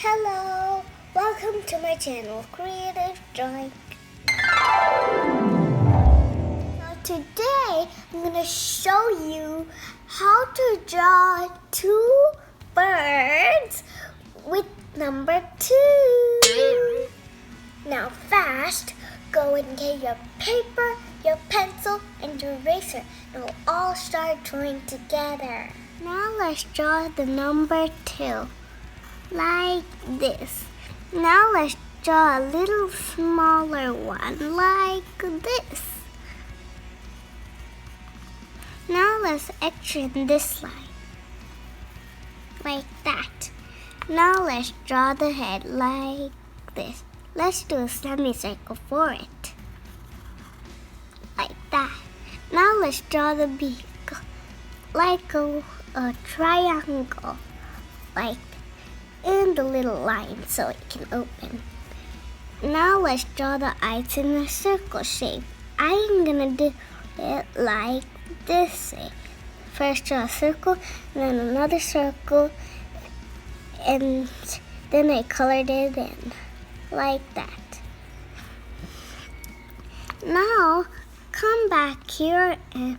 Hello, welcome to my channel, Creative Drawing. Now today, I'm going to show you how to draw two birds with number 2. Now fast, go and get your paper, your pencil, and your eraser, and we'll all start drawing together. Now let's draw the number 2. Like this. Now let's draw a little smaller one like this. Now let's etch in this line like that. Now let's draw the head like this. Let's do a semicircle for it like that. Now let's draw the beak like a triangle like and a little line so it can open. Now let's draw the eyes in a circle shape. I'm gonna do it like this way. First draw a circle, and then another circle, and then I colored it in like that. Now come back here and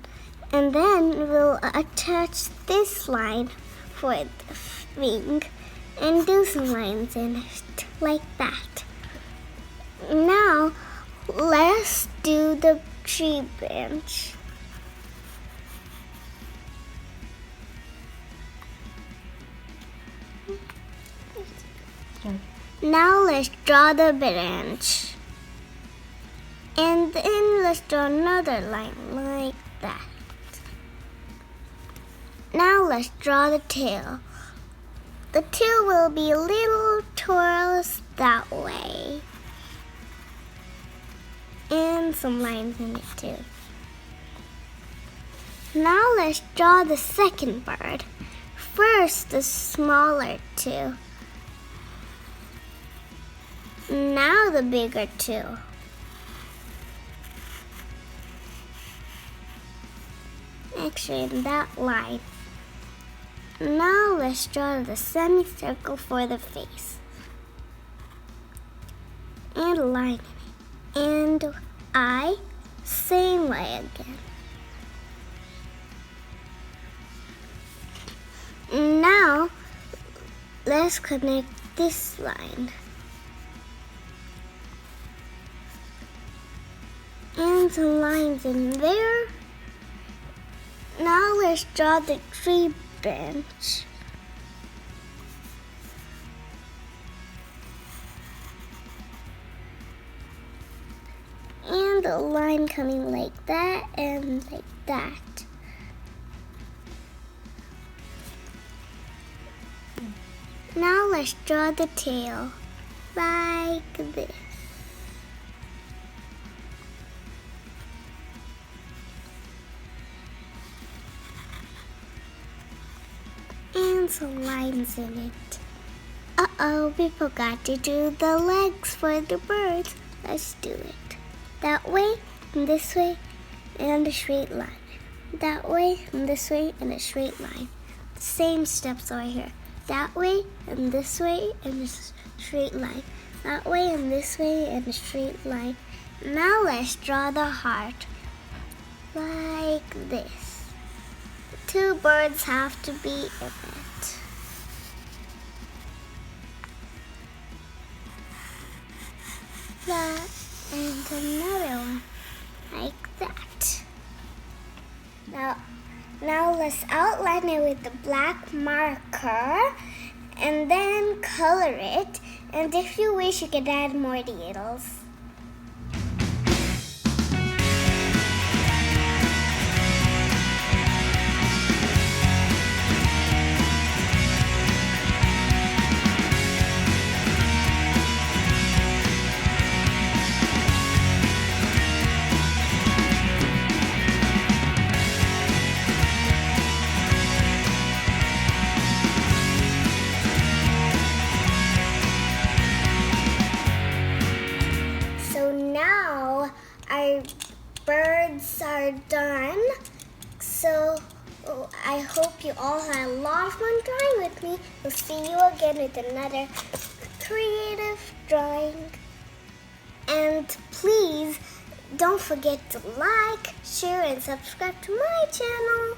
then we'll attach this line for the wing and do some lines in it, like that. Now, let's do the tree branch. Now let's draw the branch. And then let's draw another line, like that. Now let's draw the tail. The tail will be a little twirls that way. And some lines in it too. Now let's draw the second bird. First, the smaller 2. Now the bigger 2. Actually, in that line. Now let's draw the semicircle for the face. And a line in it. And eye, same way again. Now let's connect this line. And some lines in there. Now let's draw the tree branch. And a line coming like that and like that. Now let's draw the tail like this. And some lines in it. Uh-oh, we forgot to do the legs for the birds. Let's do it. That way, and this way, and a straight line. That way, and this way, and a straight line. The same steps over here. That way, and this way, and a straight line. That way, and this way, and a straight line. Now let's draw the heart. Like this. 2 birds have to be in it. That and another one like that. Now let's outline it with the black marker and then color it. And if you wish, you can add more details. Our birds are done. So I hope you all had a lot of fun drawing with me. We'll see you again with another creative drawing. And please don't forget to like, share, and subscribe to my channel.